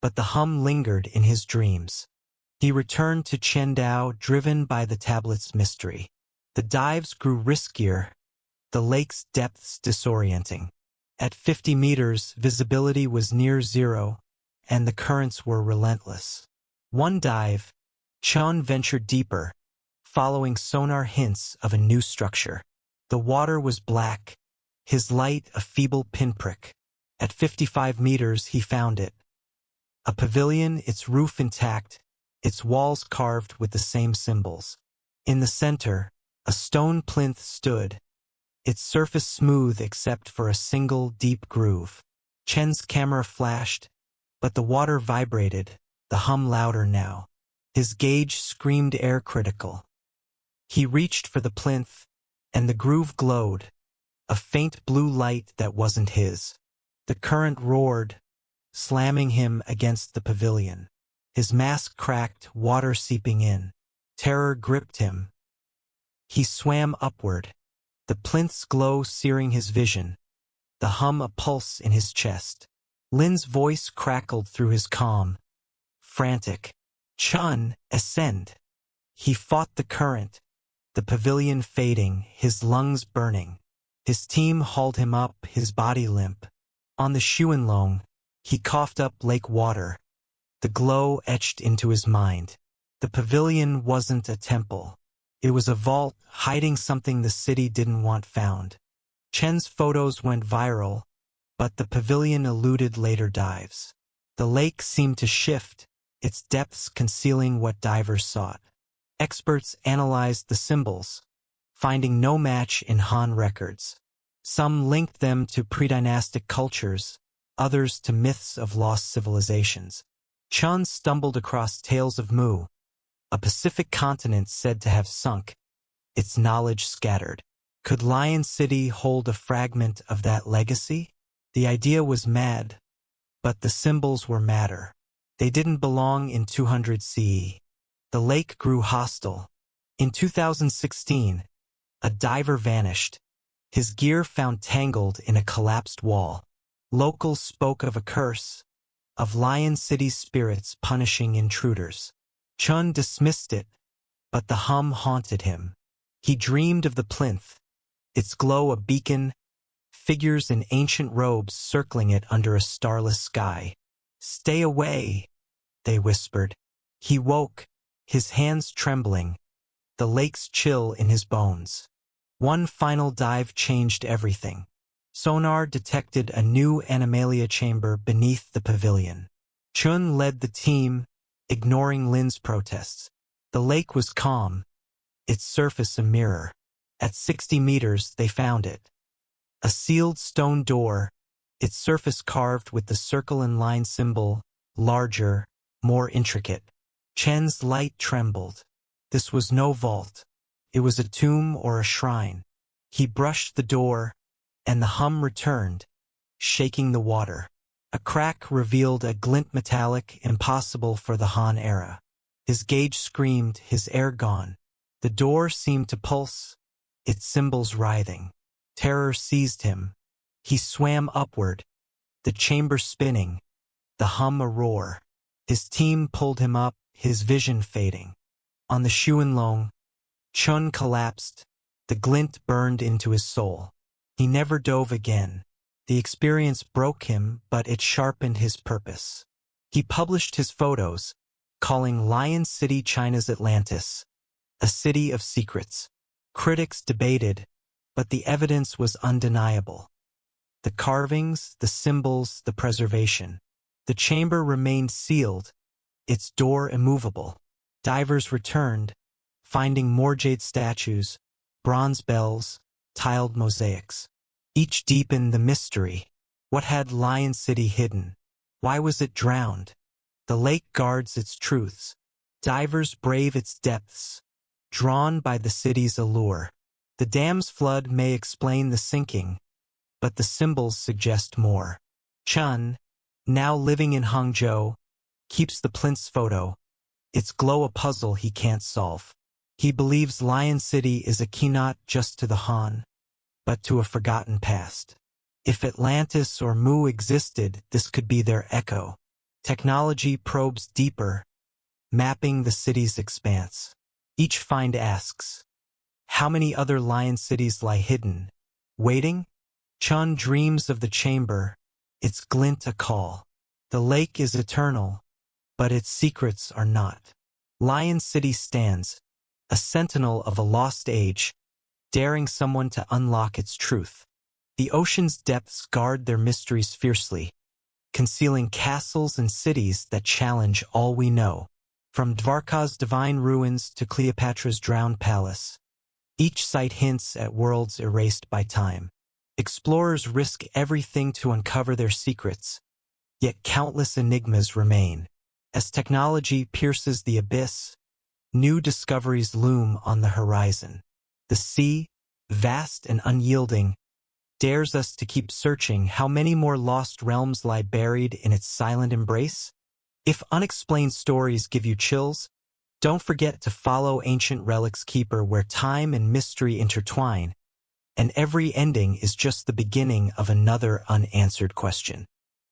but the hum lingered in his dreams. He returned to Chendao, driven by the tablet's mystery. The dives grew riskier, the lake's depths disorienting. At 50 meters, visibility was near zero, and the currents were relentless. One dive, Chun ventured deeper, following sonar hints of a new structure. The water was black, his light a feeble pinprick. At 55 meters, he found it. A pavilion, its roof intact, its walls carved with the same symbols. In the center, a stone plinth stood, its surface smooth except for a single deep groove. Chen's camera flashed, but the water vibrated, the hum louder now. His gauge screamed air critical. He reached for the plinth, and the groove glowed, a faint blue light that wasn't his. The current roared, slamming him against the pavilion. His mask cracked, water seeping in. Terror gripped him. He swam upward, the plinth's glow searing his vision, the hum a pulse in his chest. Lin's voice crackled through his calm, frantic. "Chun, ascend." He fought the current, the pavilion fading, his lungs burning. His team hauled him up, his body limp. On the Xuanlong, he coughed up lake water. The glow etched into his mind. The pavilion wasn't a temple. It was a vault, hiding something the city didn't want found. Chen's photos went viral, but the pavilion eluded later dives. The lake seemed to shift, its depths concealing what divers sought. Experts analyzed the symbols, finding no match in Han records. Some linked them to pre-dynastic cultures, others to myths of lost civilizations. Chun stumbled across Tales of Mu, a Pacific continent said to have sunk, its knowledge scattered. Could Lion City hold a fragment of that legacy? The idea was mad, but the symbols were madder. They didn't belong in 200 CE. The lake grew hostile. In 2016, a diver vanished, his gear found tangled in a collapsed wall. Locals spoke of a curse, of Lion City's spirits punishing intruders. Chun dismissed it, but the hum haunted him. He dreamed of the plinth, its glow a beacon, figures in ancient robes circling it under a starless sky. "Stay away," they whispered. He woke, his hands trembling, the lake's chill in his bones. One final dive changed everything. Sonar detected a new animalia chamber beneath the pavilion. Chun led the team, ignoring Lin's protests. The lake was calm, its surface a mirror. At 60 meters, they found it. A sealed stone door, its surface carved with the circle and line symbol, larger, more intricate. Chen's light trembled. This was no vault. It was a tomb or a shrine. He brushed the door, and the hum returned, shaking the water. A crack revealed a glint metallic impossible for the Han era. His gauge screamed, his air gone. The door seemed to pulse, its symbols writhing. Terror seized him. He swam upward, the chamber spinning, the hum a roar. His team pulled him up, his vision fading. On the Xuanlong, Chun collapsed, the glint burned into his soul. He never dove again. The experience broke him, but it sharpened his purpose. He published his photos, calling Lion City China's Atlantis, a city of secrets. Critics debated, but the evidence was undeniable. The carvings, the symbols, the preservation. The chamber remained sealed, its door immovable. Divers returned, finding more jade statues, bronze bells, tiled mosaics. Each deepened the mystery. What had Lion City hidden? Why was it drowned? The lake guards its truths. Divers brave its depths, drawn by the city's allure. The dam's flood may explain the sinking, but the symbols suggest more. Chun, now living in Hangzhou, keeps the plinth's photo, its glow a puzzle he can't solve. He believes Lion City is a key not just to the Han, but to a forgotten past. If Atlantis or Mu existed, this could be their echo. Technology probes deeper, mapping the city's expanse. Each find asks, how many other Lion Cities lie hidden, waiting? Chun dreams of the chamber, its glint a call. The lake is eternal, but its secrets are not. Lion City stands, a sentinel of a lost age, daring someone to unlock its truth. The ocean's depths guard their mysteries fiercely, concealing castles and cities that challenge all we know. From Dwarka's divine ruins to Cleopatra's drowned palace, each site hints at worlds erased by time. Explorers risk everything to uncover their secrets, yet countless enigmas remain. As technology pierces the abyss, new discoveries loom on the horizon. The sea, vast and unyielding, dares us to keep searching. How many more lost realms lie buried in its silent embrace? If unexplained stories give you chills, don't forget to follow Ancient Relics Keeper, where time and mystery intertwine, and every ending is just the beginning of another unanswered question.